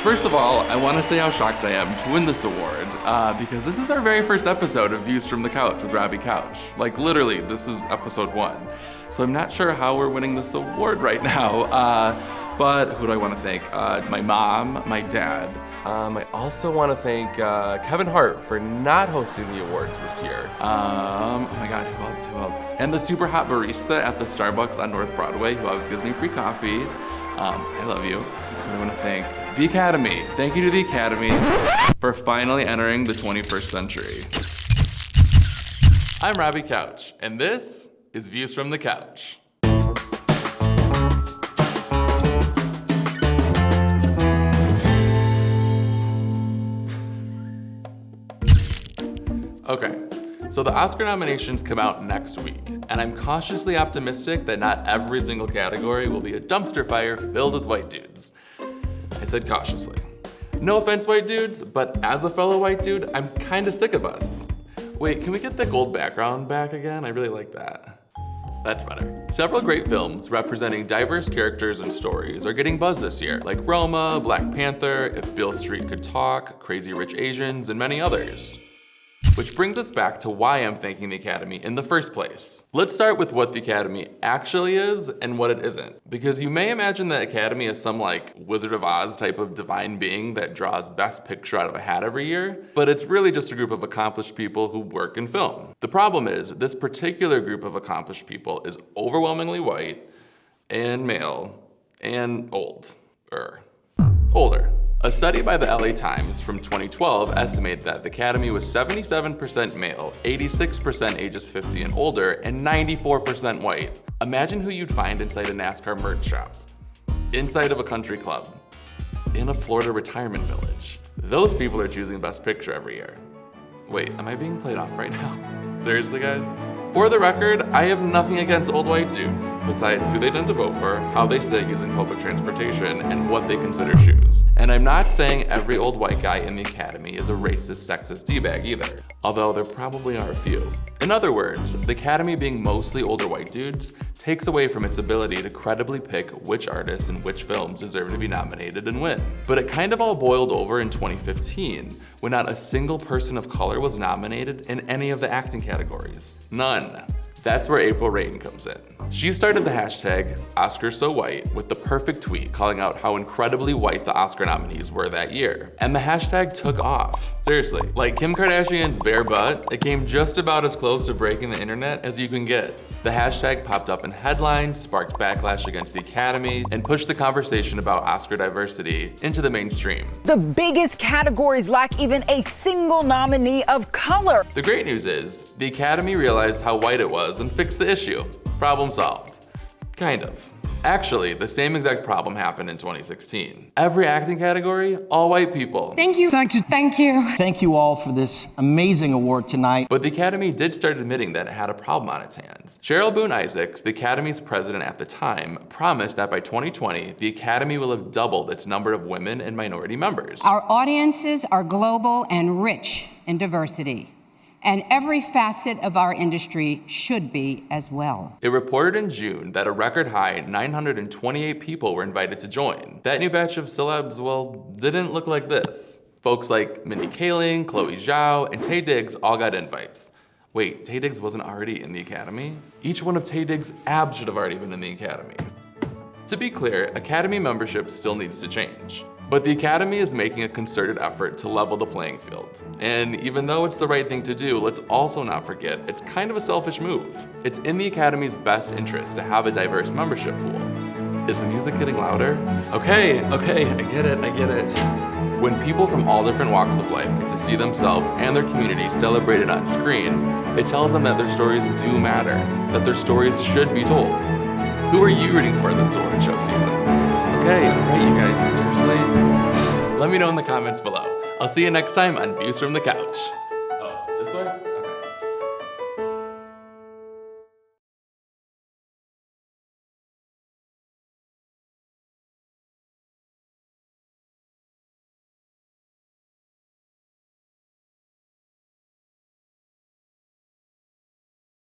First of all, I want to say how shocked I am to win this award, because this is our very first episode of Views from the Couch with Robbie Couch. Like, literally, this is episode 1. So I'm not sure how we're winning this award right now, but who do I want to thank? My mom, my dad. I also want to thank Kevin Hart for not hosting the awards this year. Oh my God, who else? And the super hot barista at the Starbucks on North Broadway, who always gives me free coffee. I love you. I want to thank the Academy. Thank you to the Academy for finally entering the 21st century. I'm Robbie Couch, and this is Views from the Couch. Okay, so the Oscar nominations come out next week, and I'm cautiously optimistic that not every single category will be a dumpster fire filled with white dudes. I said cautiously. No offense, white dudes, but as a fellow white dude, I'm kinda sick of us. Wait, can we get the gold background back again? I really like that. That's better. Several great films representing diverse characters and stories are getting buzz this year, like Roma, Black Panther, If Beale Street Could Talk, Crazy Rich Asians, and many others. Which brings us back to why I'm thanking the Academy in the first place. Let's start with what the Academy actually is and what it isn't. Because you may imagine the Academy as some like Wizard of Oz type of divine being that draws Best Picture out of a hat every year, but it's really just a group of accomplished people who work in film. The problem is, this particular group of accomplished people is overwhelmingly white and male and older. A study by the LA Times from 2012 estimated that the Academy was 77% male, 86% ages 50 and older, and 94% white. Imagine who you'd find inside a NASCAR merch shop, inside of a country club, in a Florida retirement village. Those people are choosing Best Picture every year. Wait, am I being played off right now? Seriously, guys? For the record, I have nothing against old white dudes, besides who they tend to vote for, how they sit using public transportation, and what they consider shoes. And I'm not saying every old white guy in the Academy is a racist, sexist D-bag either, although there probably are a few. In other words, the Academy being mostly older white dudes takes away from its ability to credibly pick which artists and which films deserve to be nominated and win. But it kind of all boiled over in 2015, when not a single person of color was nominated in any of the acting categories. None. That's where April Rain comes in. She started the hashtag #OscarsSoWhite with the perfect tweet calling out how incredibly white the Oscar nominees were that year. And the hashtag took off. Seriously, like Kim Kardashian's bare butt, it came just about as close to breaking the internet as you can get. The hashtag popped up in headlines, sparked backlash against the Academy, and pushed the conversation about Oscar diversity into the mainstream. The biggest categories lack even a single nominee of color. The great news is, the Academy realized how white it was and fixed the issue. Problem solved. Kind of. Actually, the same exact problem happened in 2016. Every acting category, all white people. Thank you. Thank you. Thank you. Thank you all for this amazing award tonight. But the Academy did start admitting that it had a problem on its hands. Cheryl Boone Isaacs, the Academy's president at the time, promised that by 2020, the Academy will have doubled its number of women and minority members. Our audiences are global and rich in diversity, and every facet of our industry should be as well. It reported in June that a record high 928 people were invited to join. That new batch of celebs, well, didn't look like this. Folks like Mindy Kaling, Chloe Zhao, and Taye Diggs all got invites. Wait, Taye Diggs wasn't already in the Academy? Each one of Taye Diggs' abs should have already been in the Academy. To be clear, Academy membership still needs to change. But the Academy is making a concerted effort to level the playing field. And even though it's the right thing to do, let's also not forget it's kind of a selfish move. It's in the Academy's best interest to have a diverse membership pool. Is the music getting louder? Okay, I get it. When people from all different walks of life get to see themselves and their community celebrated on screen, it tells them that their stories do matter, that their stories should be told. Who are you rooting for this award show season? Okay, all right, you guys, seriously? Let me know in the comments below. I'll see you next time on Views from the Couch.